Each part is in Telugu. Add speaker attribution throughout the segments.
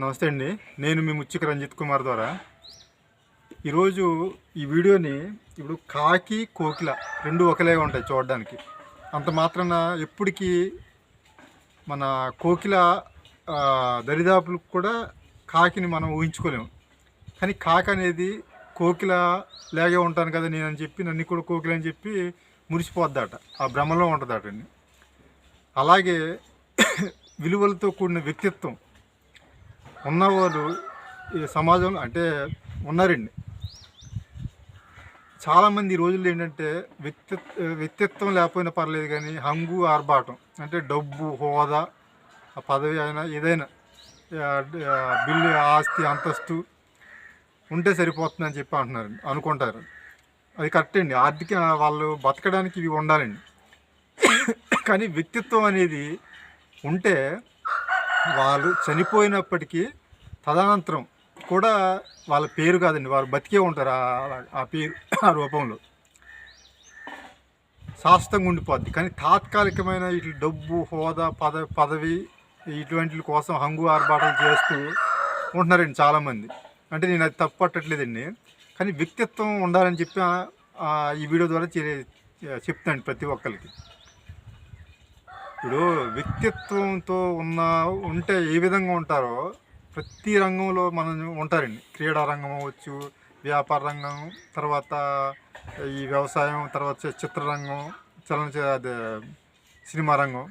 Speaker 1: నమస్తే అండి. నేను మీ ముచ్చిక రంజిత్ కుమార్ ద్వారా ఈరోజు ఈ వీడియోని ఇప్పుడు కాకి కోకిల రెండు ఒకలాగా ఉంటాయి చూడడానికి. అంత మాత్రాన ఎప్పటికీ మన కోకిల దరిదాపులకు కూడా కాకిని మనం ఊహించుకోలేము. కానీ కాకి అనేది కోకిల లాగే ఉంటాను కదా నేను అని చెప్పి నన్ను కూడా కోకిల అని చెప్పి మురిసిపోద్దట, ఆ భ్రమలో ఉంటుందట అండి. అలాగే విలువలతో కూడిన వ్యక్తిత్వం ఉన్నవాళ్ళు ఈ సమాజంలో అంటే ఉన్నారండి. చాలామంది ఈ రోజుల్లో ఏంటంటే వ్యక్తిత్వం లేకపోయినా పర్లేదు, కానీ హంగు ఆర్భాటం అంటే డబ్బు హోదా పదవి అయినా ఏదైనా బిల్లు ఆస్తి అంతస్తు ఉంటే సరిపోతుందని చెప్పి అనుకుంటారు. అది కరెక్ట్ అండి. ఆర్థిక వాళ్ళు బతకడానికి ఇవి ఉండాలండి. కానీ వ్యక్తిత్వం అనేది ఉంటే వాళ్ళు చనిపోయినప్పటికీ తదనంతరం కూడా వాళ్ళ పేరు కాదండి, వారు బతికే ఉంటారు. ఆ పేరు ఆ రూపంలో శాశ్వతంగా ఉండిపోద్ది. కానీ తాత్కాలికమైన ఇట్లా డబ్బు హోదా పదవి ఇటువంటి కోసం హంగు ఆర్భాటాలు చేస్తూ ఉంటున్నారండి చాలామంది. అంటే నేను అది తప్పు పట్టట్లేదండి, కానీ వ్యక్తిత్వం ఉండాలని చెప్పి ఈ వీడియో ద్వారా చెప్తాను ప్రతి ఒక్కరికి. ఇప్పుడు వ్యక్తిత్వంతో ఉంటే ఏ విధంగా ఉంటారో ప్రతి రంగంలో మనం ఉంటారండి. క్రీడా రంగం అవ్వచ్చు, వ్యాపార రంగం, తర్వాత ఈ వ్యవసాయం, తర్వాత చిత్రరంగం, అదే సినిమా రంగం.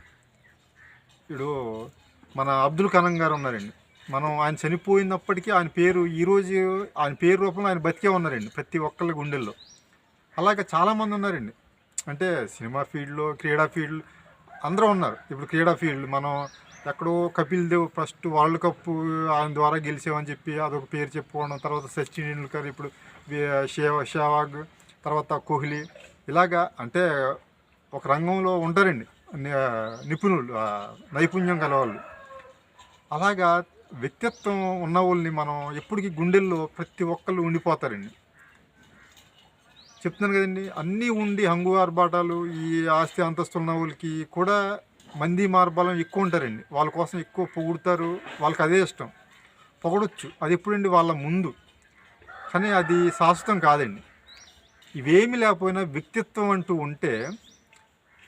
Speaker 1: ఇప్పుడు మన అబ్దుల్ కలాం గారు ఉన్నారండి. మనం ఆయన చనిపోయినప్పటికీ ఆయన పేరు ఈరోజు ఆయన పేరు రూపంలో ఆయన బతికే ఉన్నారండి ప్రతి ఒక్కళ్ళ గుండెల్లో. అలాగే చాలామంది ఉన్నారండి. అంటే సినిమా ఫీల్డ్లో, క్రీడా ఫీల్డ్ అందరూ ఉన్నారు. ఇప్పుడు క్రీడా ఫీల్డ్ మనం ఎక్కడో Kapil Dev first world cup ఆయన ద్వారా గెలిచామని చెప్పి అదొక పేరు చెప్పుకోవడం, తర్వాత సచిన్ టెండూల్కర్, ఇప్పుడు షేవాగ్, తర్వాత కోహ్లీ, ఇలాగా అంటే ఒక రంగంలో ఉంటారండి నిపుణులు, నైపుణ్యం గలవాళ్ళు. అలాగా వ్యక్తిత్వం ఉన్న వాళ్ళని మనం ఎప్పటికీ గుండెల్లో ప్రతి ఒక్కళ్ళు ఉండిపోతారండి. చెప్తున్నాను కదండి, అన్నీ ఉండి హంగు ఆర్భాటాలు ఈ ఆస్తి అంతస్తు ఉన్న వాళ్ళకి కూడా మంది మార్బలం ఎక్కువ ఉంటారండి. వాళ్ళ కోసం ఎక్కువ పొగుడుతారు, వాళ్ళకి అదే ఇష్టం, పొగడొచ్చు. అది ఎప్పుడండి వాళ్ళ ముందు, కానీ అది శాశ్వతం కాదండి. ఇవేమి లేకపోయినా వ్యక్తిత్వం అంటూ ఉంటే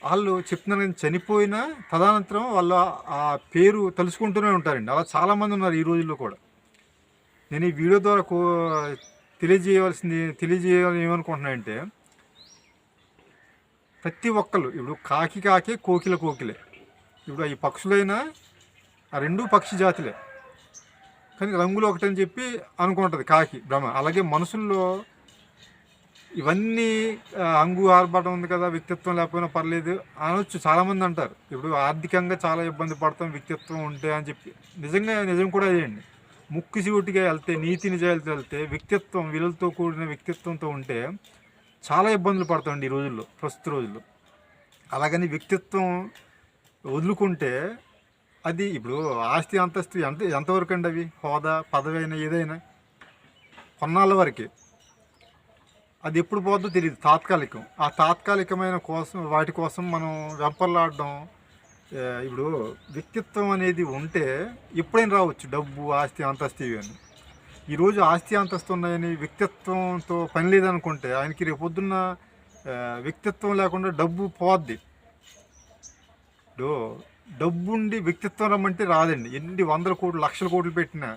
Speaker 1: వాళ్ళు చెప్తున్నారు కానీ చనిపోయినా తదనంతరం వాళ్ళు ఆ పేరు తలుచుకుంటూనే ఉంటారండి. అలా చాలామంది ఉన్నారు ఈ రోజుల్లో కూడా. నేను ఈ వీడియో ద్వారా తెలియజేయాలని ఏమనుకుంటున్నానంటే, ప్రతి ఒక్కళ్ళు ఇప్పుడు కాకే కోకిలే. ఇప్పుడు ఈ పక్షులైనా ఆ రెండు పక్షి జాతులే, కానీ రంగులు ఒకటని చెప్పి అనుకుంటుంది కాకి భ్రమ. అలాగే మనసుల్లో ఇవన్నీ హంగు ఆర్భాటం ఉంది కదా, వ్యక్తిత్వం లేకపోయినా పర్లేదు అనొచ్చు. చాలామంది అంటారు ఇప్పుడు ఆర్థికంగా చాలా ఇబ్బంది పడతాం వ్యక్తిత్వం ఉంటే అని చెప్పి. నిజం కూడా అదేండి. ముక్కుసూటిగా వెళ్తే, నీతి నిజాయితీతో వెళ్తే, వ్యక్తిత్వం విలువలతో కూడిన వ్యక్తిత్వంతో ఉంటే చాలా ఇబ్బందులు పడతామండి ఈ రోజుల్లో, ప్రస్తుత రోజుల్లో. అలాగని వ్యక్తిత్వం వదులుకుంటే అది ఇప్పుడు ఆస్తి అంతస్తు ఎంతవరకు అండి, అవి హోదా పదవి అయినా ఏదైనా కొన్నాళ్ళ వరకే. అది ఎప్పుడు పోద్దో తెలియదు, తాత్కాలికం. ఆ తాత్కాలికమైన వాటి కోసం మనం వెంపర్లాడడం. ఇప్పుడు వ్యక్తిత్వం అనేది ఉంటే ఎప్పుడైనా రావచ్చు డబ్బు ఆస్తి అంతస్తు ఇవన్నీ. ఈరోజు ఆస్తి అంతస్తు ఉన్నాయని వ్యక్తిత్వంతో పని లేదనుకుంటే ఆయనకి రేపొద్దున్న వ్యక్తిత్వం లేకుండా డబ్బు పోద్ది. ఇప్పుడు డబ్బు ఉండి వ్యక్తిత్వం రమ్మంటే రాదండి. ఎన్ని వందల కోట్లు లక్షల కోట్లు పెట్టినా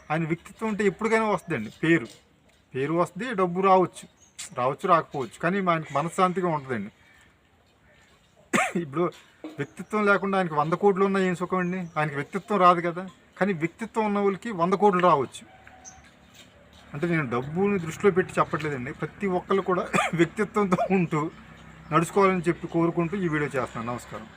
Speaker 1: ఆయన వ్యక్తిత్వం ఉంటే ఎప్పటికైనా వస్తుందండి. పేరు వస్తుంది, డబ్బు రావచ్చు రాకపోవచ్చు, కానీ ఆయనకి మనశ్శాంతిగా ఉంటుందండి. ఇప్పుడు వ్యక్తిత్వం లేకుండా ఆయనకి 100 కోట్లు ఉన్నా ఏం సుఖం అండి, ఆయనకి వ్యక్తిత్వం రాదు కదా. కానీ వ్యక్తిత్వం ఉన్న వాళ్ళకి 100 కోట్లు రావచ్చు. అంటే నేను డబ్బుని దృష్టిలో పెట్టి చెప్పట్లేదండి. ప్రతి ఒక్కళ్ళు కూడా వ్యక్తిత్వంతో ఉంటూ నడుచుకోవాలని చెప్పి కోరుకుంటూ ఈ వీడియో చేస్తున్నాను. నమస్కారం.